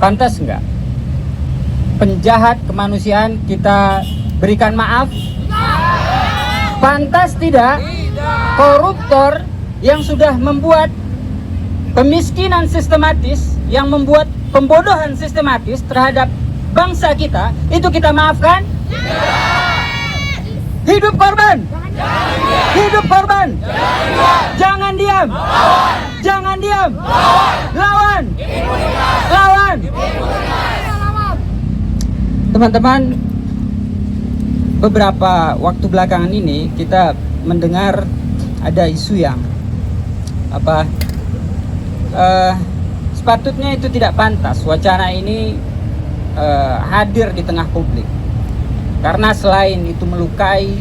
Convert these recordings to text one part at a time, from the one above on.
Pantas enggak penjahat kemanusiaan kita berikan maaf? Pantas tidak koruptor yang sudah membuat pemiskinan sistematis, yang membuat pembodohan sistematis terhadap bangsa kita, itu kita maafkan? Hidup korban! Hidup korban! Jangan diam! Jangan diam! Lawan! Lawan! Teman-teman, beberapa waktu belakangan ini kita mendengar ada isu yang sepatutnya itu tidak pantas wacana ini hadir di tengah publik, karena selain itu melukai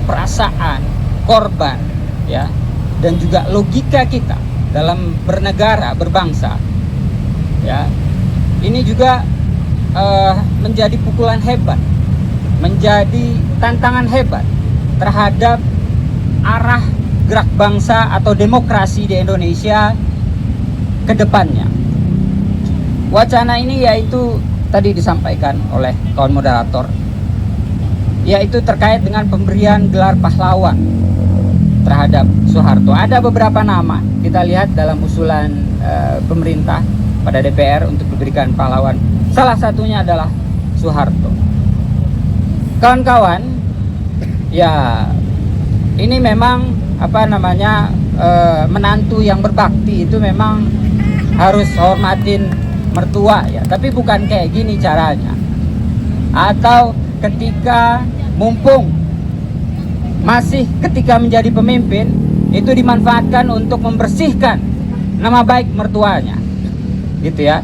perasaan korban, ya, dan juga logika kita dalam bernegara, berbangsa, ya, ini juga menjadi pukulan hebat, menjadi tantangan hebat terhadap arah gerak bangsa atau demokrasi di Indonesia ke depannya. Wacana ini yaitu tadi disampaikan oleh kawan moderator, yaitu terkait dengan pemberian gelar pahlawan terhadap Soeharto. Ada beberapa nama kita lihat dalam usulan pemerintah pada DPR untuk diberikan pahlawan. Salah satunya adalah Soeharto. Kawan-kawan, ya ini memang menantu yang berbakti itu memang harus hormatin mertua, ya, tapi bukan kayak gini caranya. Atau ketika mumpung masih ketika menjadi pemimpin itu dimanfaatkan untuk membersihkan nama baik mertuanya, gitu ya.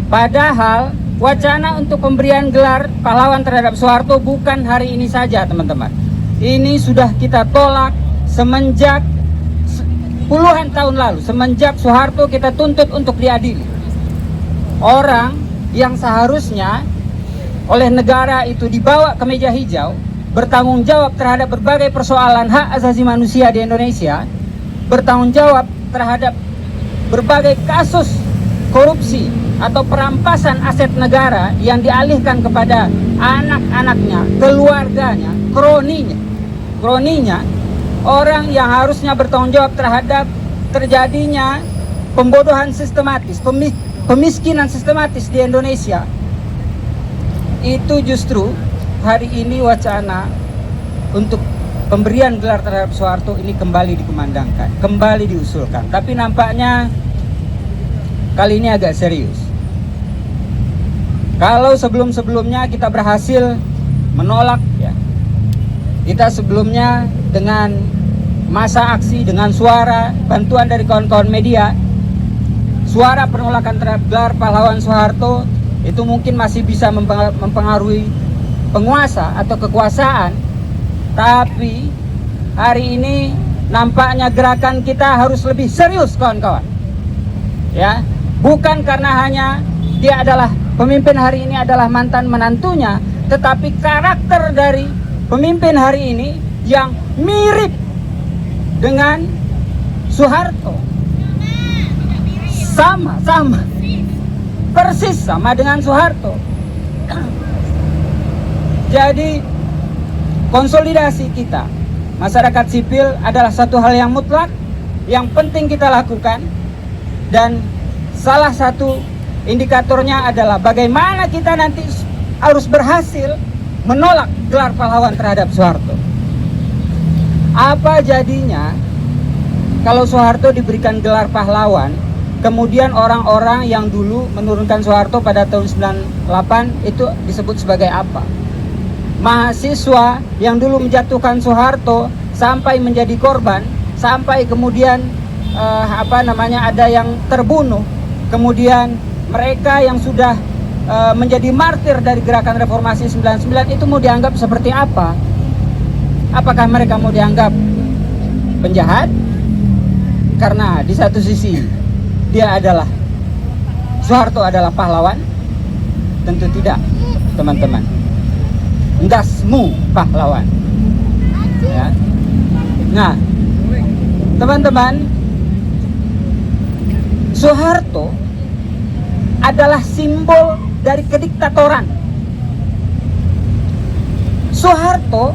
Padahal wacana untuk pemberian gelar pahlawan terhadap Soeharto bukan hari ini saja, teman-teman. Ini sudah kita tolak semenjak puluhan tahun lalu. Semenjak Soeharto kita tuntut untuk diadili. Orang yang seharusnya oleh negara itu dibawa ke meja hijau, bertanggung jawab terhadap berbagai persoalan hak asasi manusia di Indonesia, bertanggung jawab terhadap berbagai kasus korupsi atau perampasan aset negara yang dialihkan kepada anak-anaknya, keluarganya, kroninya, orang yang harusnya bertanggung jawab terhadap terjadinya pembodohan sistematis, pemiskinan sistematis di Indonesia. Itu justru hari ini wacana untuk pemberian gelar terhadap Soeharto ini kembali dikumandangkan, kembali diusulkan. Tapi nampaknya kali ini agak serius. Kalau sebelum-sebelumnya kita berhasil menolak, ya, kita sebelumnya dengan masa aksi, dengan suara, bantuan dari kawan-kawan media, suara penolakan terhadap gelar pahlawan Soeharto itu mungkin masih bisa mempengaruhi penguasa atau kekuasaan. Tapi hari ini nampaknya gerakan kita harus lebih serius, kawan-kawan, ya. Bukan karena hanya dia adalah pemimpin hari ini adalah mantan menantunya, tetapi karakter dari pemimpin hari ini yang mirip dengan Soeharto, sama persis sama dengan Soeharto. Jadi konsolidasi kita masyarakat sipil adalah satu hal yang mutlak, yang penting kita lakukan, dan salah satu indikatornya adalah bagaimana kita nanti harus berhasil menolak gelar pahlawan terhadap Soeharto. Apa jadinya kalau Soeharto diberikan gelar pahlawan, kemudian orang-orang yang dulu menurunkan Soeharto pada tahun 98 itu disebut sebagai apa? Mahasiswa yang dulu menjatuhkan Soeharto sampai menjadi korban, sampai kemudian ada yang terbunuh. Kemudian mereka yang sudah menjadi martir dari gerakan reformasi 99 itu mau dianggap seperti apa? Apakah mereka mau dianggap penjahat? Karena di satu sisi Soeharto adalah pahlawan? Tentu tidak, teman-teman. Ndasmu pahlawan, ya. Nah, teman-teman, Soeharto adalah simbol dari kediktatoran. Soeharto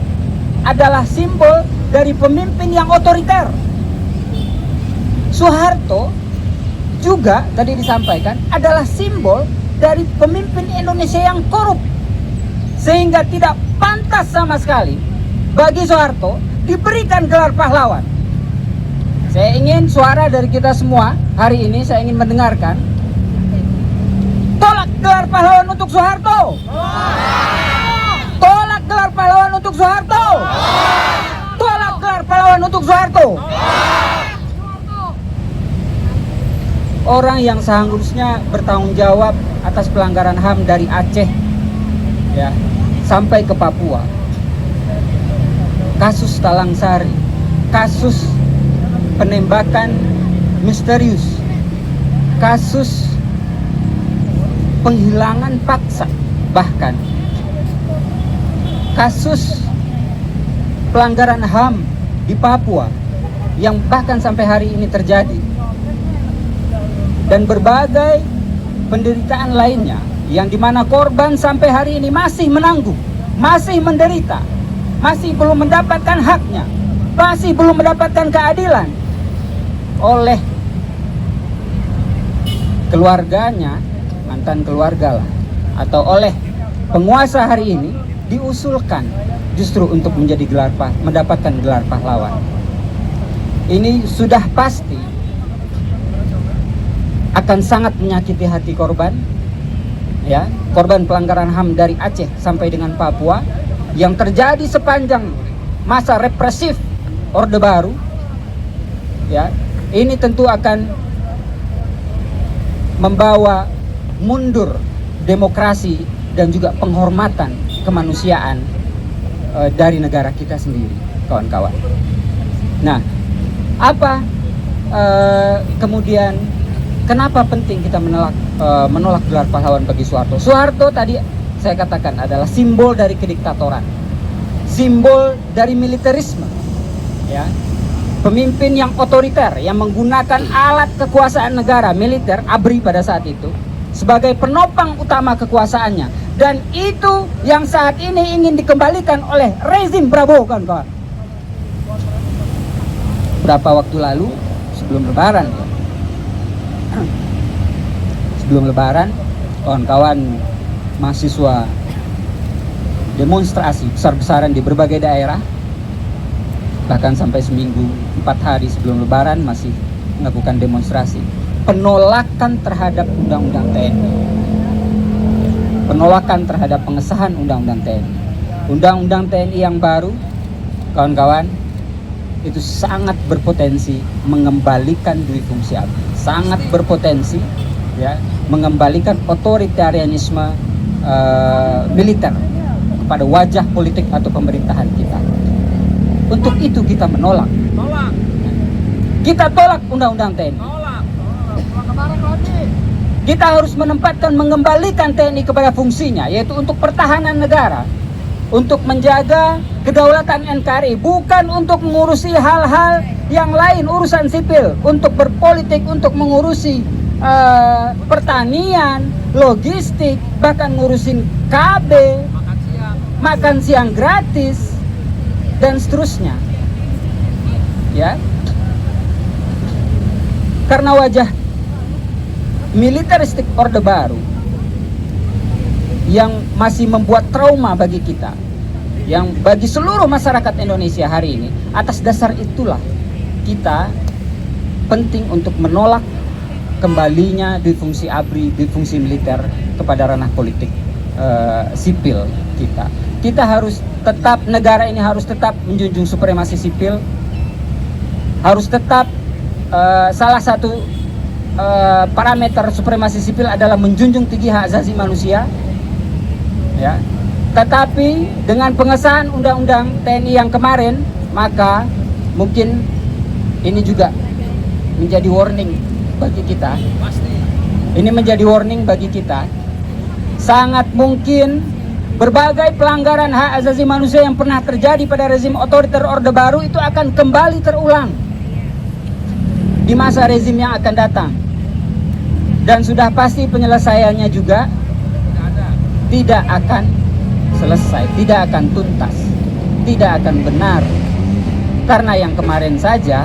adalah simbol dari pemimpin yang otoriter. Soeharto juga tadi disampaikan adalah simbol dari pemimpin Indonesia yang korup, sehingga tidak pantas sama sekali bagi Soeharto diberikan gelar pahlawan. Saya ingin suara dari kita semua hari ini, saya ingin mendengarkan, tolak gelar pahlawan untuk Soeharto. Tolak gelar pahlawan untuk Soeharto. Tolak gelar pahlawan untuk Soeharto. Orang yang seharusnya bertanggung jawab atas pelanggaran HAM dari Aceh ya sampai ke Papua. Kasus Talang Sari, kasus penembakan misterius, kasus penghilangan paksa, bahkan kasus pelanggaran HAM di Papua yang bahkan sampai hari ini terjadi, dan berbagai penderitaan lainnya yang dimana korban sampai hari ini masih menanggung, masih menderita, masih belum mendapatkan haknya, masih belum mendapatkan keadilan oleh keluarganya, mantan keluarga lah, atau oleh penguasa hari ini, diusulkan justru untuk mendapatkan gelar pahlawan. Ini sudah pasti akan sangat menyakiti hati korban, ya, korban pelanggaran HAM dari Aceh sampai dengan Papua yang terjadi sepanjang masa represif Orde Baru, ya. Ini tentu akan membawa mundur demokrasi dan juga penghormatan kemanusiaan dari negara kita sendiri, kawan-kawan. Nah, apa kemudian kenapa penting kita menolak gelar pahlawan bagi Soeharto? Soeharto tadi saya katakan adalah simbol dari kediktatoran, simbol dari militerisme, ya, pemimpin yang otoriter yang menggunakan alat kekuasaan negara, militer, ABRI pada saat itu sebagai penopang utama kekuasaannya, dan itu yang saat ini ingin dikembalikan oleh rezim Prabowo, kawan-kawan. Berapa waktu lalu sebelum Lebaran, sebelum Lebaran, kawan-kawan mahasiswa demonstrasi besar-besaran di berbagai daerah, bahkan sampai seminggu, 4 hari sebelum Lebaran masih melakukan demonstrasi penolakan terhadap Undang-Undang TNI, penolakan terhadap pengesahan Undang-Undang TNI. Undang-Undang TNI yang baru, kawan-kawan, itu sangat berpotensi mengembalikan dui fungsi ABRI, sangat berpotensi, ya, mengembalikan otoritarianisme militer kepada wajah politik atau pemerintahan kita. Untuk itu kita menolak. Kita tolak Undang-Undang TNI. Kita harus menempatkan, mengembalikan TNI kepada fungsinya, yaitu untuk pertahanan negara, untuk menjaga kedaulatan NKRI, bukan untuk mengurusi hal-hal yang lain, urusan sipil, untuk berpolitik, untuk mengurusi pertanian, logistik, bahkan ngurusin KB, makan siang gratis, dan seterusnya, ya. Karena wajah militeristik Orde Baru yang masih membuat trauma bagi kita, yang bagi seluruh masyarakat Indonesia hari ini. Atas dasar itulah kita penting untuk menolak kembalinya dui fungsi ABRI, dui fungsi militer kepada ranah politik sipil kita. Kita harus tetap, negara ini harus tetap menjunjung supremasi sipil, harus tetap salah satu parameter supremasi sipil adalah menjunjung tinggi hak asasi manusia, ya. Tetapi dengan pengesahan Undang-Undang TNI yang kemarin, maka mungkin ini juga menjadi warning bagi kita. Ini menjadi warning bagi kita. Sangat mungkin berbagai pelanggaran hak asasi manusia yang pernah terjadi pada rezim otoriter Orde Baru itu akan kembali terulang di masa rezim yang akan datang. Dan sudah pasti penyelesaiannya juga tidak akan selesai, tidak akan tuntas, tidak akan benar. Karena yang kemarin saja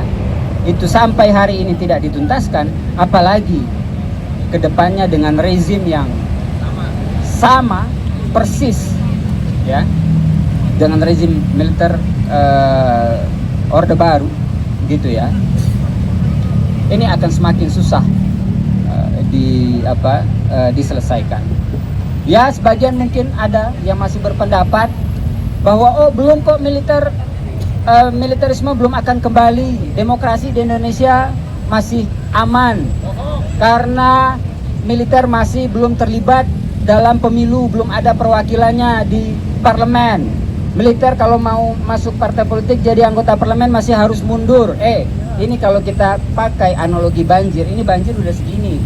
itu sampai hari ini tidak dituntaskan, apalagi kedepannya dengan rezim yang sama persis, ya, dengan rezim militer Orde Baru, gitu ya. Ini akan semakin susah diselesaikan. Ya, sebagian mungkin ada yang masih berpendapat bahwa belum kok militerisme belum akan kembali, demokrasi di Indonesia masih aman karena militer masih belum terlibat dalam pemilu, belum ada perwakilannya di parlemen. Militer kalau mau masuk partai politik jadi anggota parlemen masih harus mundur. Ini kalau kita pakai analogi banjir, ini banjir udah segini.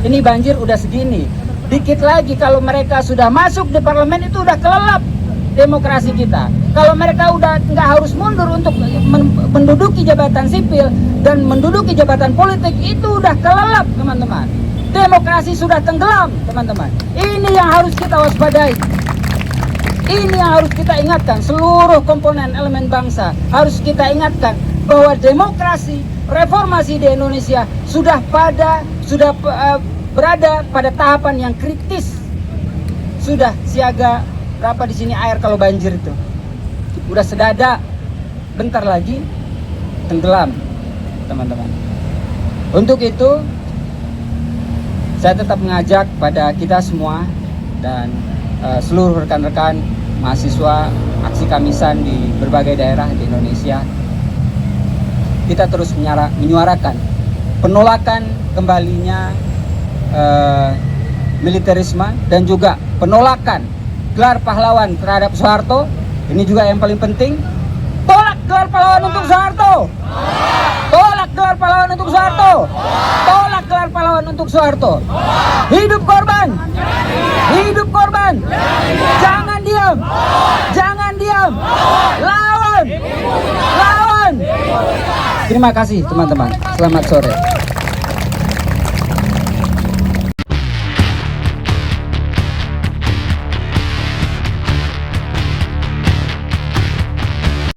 Ini banjir udah segini. Dikit lagi kalau mereka sudah masuk di parlemen itu udah kelelap demokrasi kita. Kalau mereka udah nggak harus mundur untuk menduduki jabatan sipil dan menduduki jabatan politik, itu udah kelelap, teman-teman. Demokrasi sudah tenggelam, teman-teman. Ini yang harus kita waspadai. Ini yang harus kita ingatkan, seluruh komponen elemen bangsa harus kita ingatkan bahwa demokrasi, reformasi di Indonesia sudah berada pada tahapan yang kritis. Sudah siaga berapa di sini air kalau banjir itu? Udah sedada, bentar lagi tenggelam, teman-teman. Untuk itu saya tetap mengajak pada kita semua dan seluruh rekan-rekan mahasiswa aksi Kamisan di berbagai daerah di Indonesia, kita terus menyuarakan penolakan kembalinya militerisme dan juga penolakan gelar pahlawan terhadap Soeharto. Ini juga yang paling penting. Tolak gelar pahlawan untuk Soeharto. Tolak gelar pahlawan untuk Soeharto. Tolak gelar pahlawan untuk Soeharto. Hidup korban. Hidup korban. Jangan diam. Jangan diam. Lawan. Lawan. Terima kasih teman-teman. Selamat sore.